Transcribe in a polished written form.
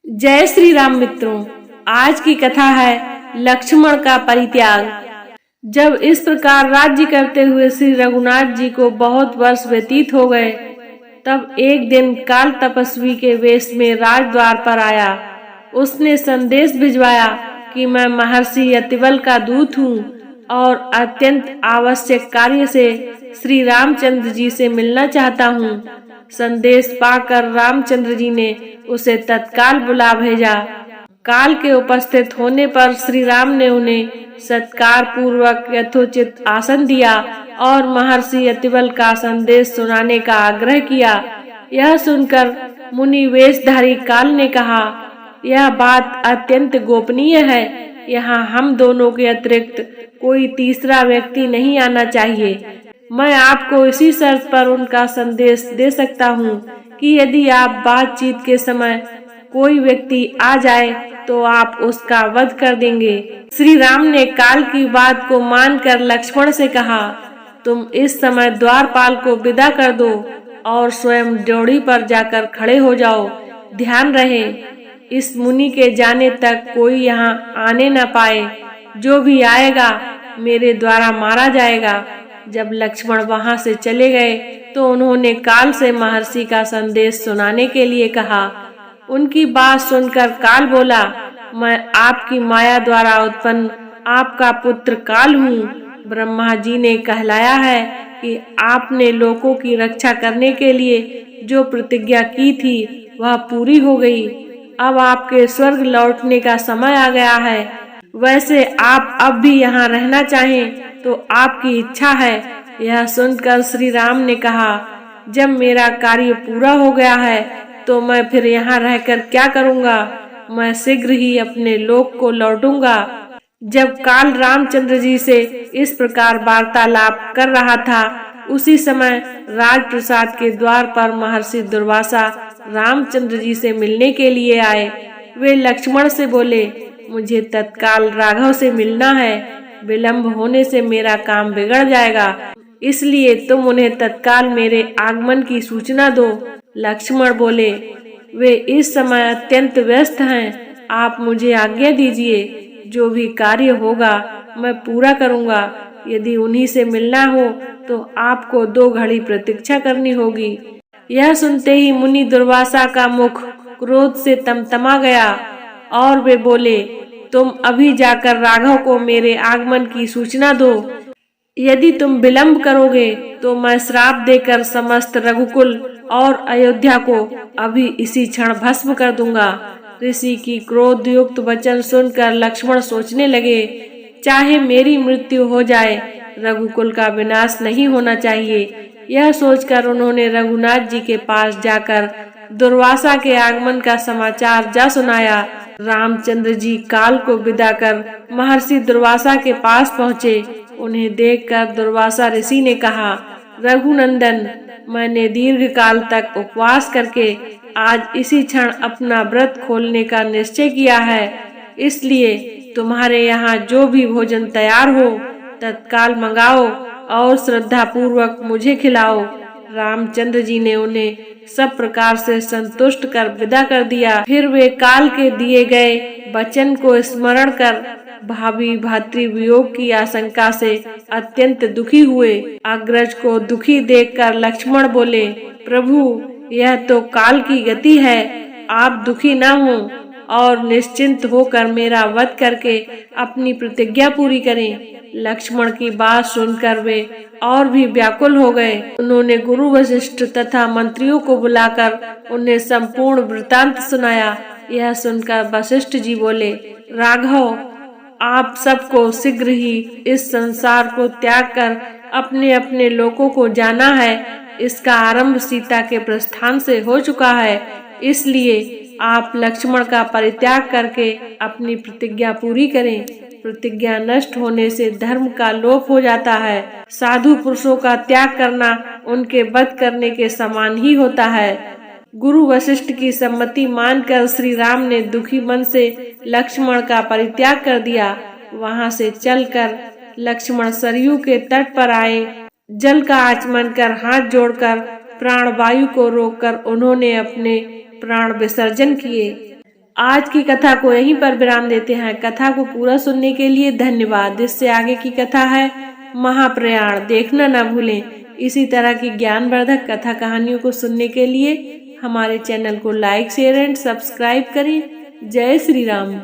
जय श्री राम मित्रों, आज की कथा है लक्ष्मण का परित्याग। जब इस प्रकार राज्य करते हुए श्री रघुनाथ जी को बहुत वर्ष व्यतीत हो गए, तब एक दिन काल तपस्वी के वेश में राजद्वार पर आया। उसने संदेश भिजवाया कि मैं महर्षि यतिवल का दूत हूँ और अत्यंत आवश्यक कार्य से श्री रामचंद्र जी से मिलना चाहता हूँ। संदेश पाकर रामचंद्र जी ने उसे तत्काल बुला भेजा। काल के उपस्थित होने पर श्री राम ने उन्हें सत्कार पूर्वक यथोचित आसन दिया और महर्षि यतिवल का संदेश सुनाने का आग्रह किया। यह सुनकर मुनि वेशधारी काल ने कहा, यह बात अत्यंत गोपनीय है। यहाँ हम दोनों के अतिरिक्त कोई तीसरा व्यक्ति नहीं आना चाहिए। मैं आपको इसी शर्त पर उनका संदेश दे सकता हूँ कि यदि आप बातचीत के समय कोई व्यक्ति आ जाए तो आप उसका वध कर देंगे। श्री राम ने काल की बात को मानकर लक्ष्मण से कहा, तुम इस समय द्वारपाल को विदा कर दो और स्वयं ड्योढ़ी पर जाकर खड़े हो जाओ। ध्यान रहे, इस मुनि के जाने तक कोई यहाँ आने न पाए। जो भी आएगा मेरे द्वारा मारा जाएगा। जब लक्ष्मण वहां से चले गए तो उन्होंने काल से महर्षि का संदेश सुनाने के लिए कहा। उनकी बात सुनकर काल बोला, मैं आपकी माया द्वारा उत्पन्न आपका पुत्र काल हूँ। ब्रह्मा जी ने कहलाया है कि आपने लोगों की रक्षा करने के लिए जो प्रतिज्ञा की थी वह पूरी हो गई। अब आपके स्वर्ग लौटने का समय आ गया है। वैसे आप अब भी यहाँ रहना चाहें तो आपकी इच्छा है। यह सुनकर श्री राम ने कहा, जब मेरा कार्य पूरा हो गया है तो मैं फिर यहाँ रहकर क्या करूँगा। मैं शीघ्र ही अपने लोक को लौटूंगा। जब काल रामचंद्र जी से इस प्रकार वार्तालाप कर रहा था, उसी समय राजप्रसाद के द्वार पर महर्षि दुर्वासा रामचंद्र जी से मिलने के लिए आए। वे लक्ष्मण से बोले, मुझे तत्काल राघव से मिलना है। विलंब होने से मेरा काम बिगड़ जाएगा, इसलिए तुम उन्हें तत्काल मेरे आगमन की सूचना दो। लक्ष्मण बोले, वे इस समय अत्यंत व्यस्त हैं। आप मुझे आज्ञा दीजिए। जो भी कार्य होगा मैं पूरा करूँगा। यदि उन्हीं से मिलना हो तो आपको 2 घड़ी प्रतीक्षा करनी होगी। यह सुनते ही मुनि दुर्वासा का मुख क्रोध से तमतमा गया और वे बोले, तुम अभी जाकर राघव को मेरे आगमन की सूचना दो। यदि तुम विलंब करोगे तो मैं श्राप देकर समस्त रघुकुल और अयोध्या को अभी इसी क्षण भस्म कर दूंगा। ऋषि की क्रोध युक्त वचन सुनकर लक्ष्मण सोचने लगे, चाहे मेरी मृत्यु हो जाए, रघुकुल का विनाश नहीं होना चाहिए। यह सोचकर उन्होंने रघुनाथ जी के पास जाकर दुर्वासा के आगमन का समाचार जा सुनाया। रामचंद्र जी काल को विदा कर महर्षि दुर्वासा के पास पहुँचे। उन्हें देखकर दुर्वासा ऋषि ने कहा, रघुनंदन, मैंने दीर्घ काल तक उपवास करके आज इसी क्षण अपना व्रत खोलने का निश्चय किया है। इसलिए तुम्हारे यहाँ जो भी भोजन तैयार हो तत्काल मंगाओ और श्रद्धा पूर्वक मुझे खिलाओ। रामचंद्र जी ने उन्हें सब प्रकार से संतुष्ट कर विदा कर दिया। फिर वे काल के दिए गए वचन को स्मरण कर भावी भातृवियोग की आशंका से अत्यंत दुखी हुए। अग्रज को दुखी देखकर लक्ष्मण बोले, प्रभु, यह तो काल की गति है। आप दुखी न हो और निश्चिंत होकर मेरा वध करके अपनी प्रतिज्ञा पूरी करें। लक्ष्मण की बात सुनकर वे और भी व्याकुल हो गए। उन्होंने गुरु वशिष्ठ तथा मंत्रियों को बुलाकर उन्हें संपूर्ण वृतांत सुनाया। यह सुनकर वशिष्ठ जी बोले, राघव, आप सबको शीघ्र ही इस संसार को त्याग कर अपने अपने लोकों को जाना है। इसका आरंभ सीता के प्रस्थान से हो चुका है। इसलिए आप लक्ष्मण का परित्याग करके अपनी प्रतिज्ञा पूरी करें। प्रतिज्ञा नष्ट होने से धर्म का लोप हो जाता है। साधु पुरुषों का त्याग करना उनके वध करने के समान ही होता है। गुरु वशिष्ठ की सम्मति मानकर श्री राम ने दुखी मन से लक्ष्मण का परित्याग कर दिया। वहां से चलकर लक्ष्मण सरयू के तट पर आए। जल का आचमन कर हाथ जोड़कर प्राण वायु को रोककर उन्होंने अपने प्राण विसर्जन किए। आज की कथा को यहीं पर विराम देते हैं। कथा को पूरा सुनने के लिए धन्यवाद। इससे आगे की कथा है महाप्रयाण, देखना ना भूलें। इसी तरह की ज्ञानवर्धक कथा कहानियों को सुनने के लिए हमारे चैनल को लाइक, शेयर एंड सब्सक्राइब करें। जय श्री राम।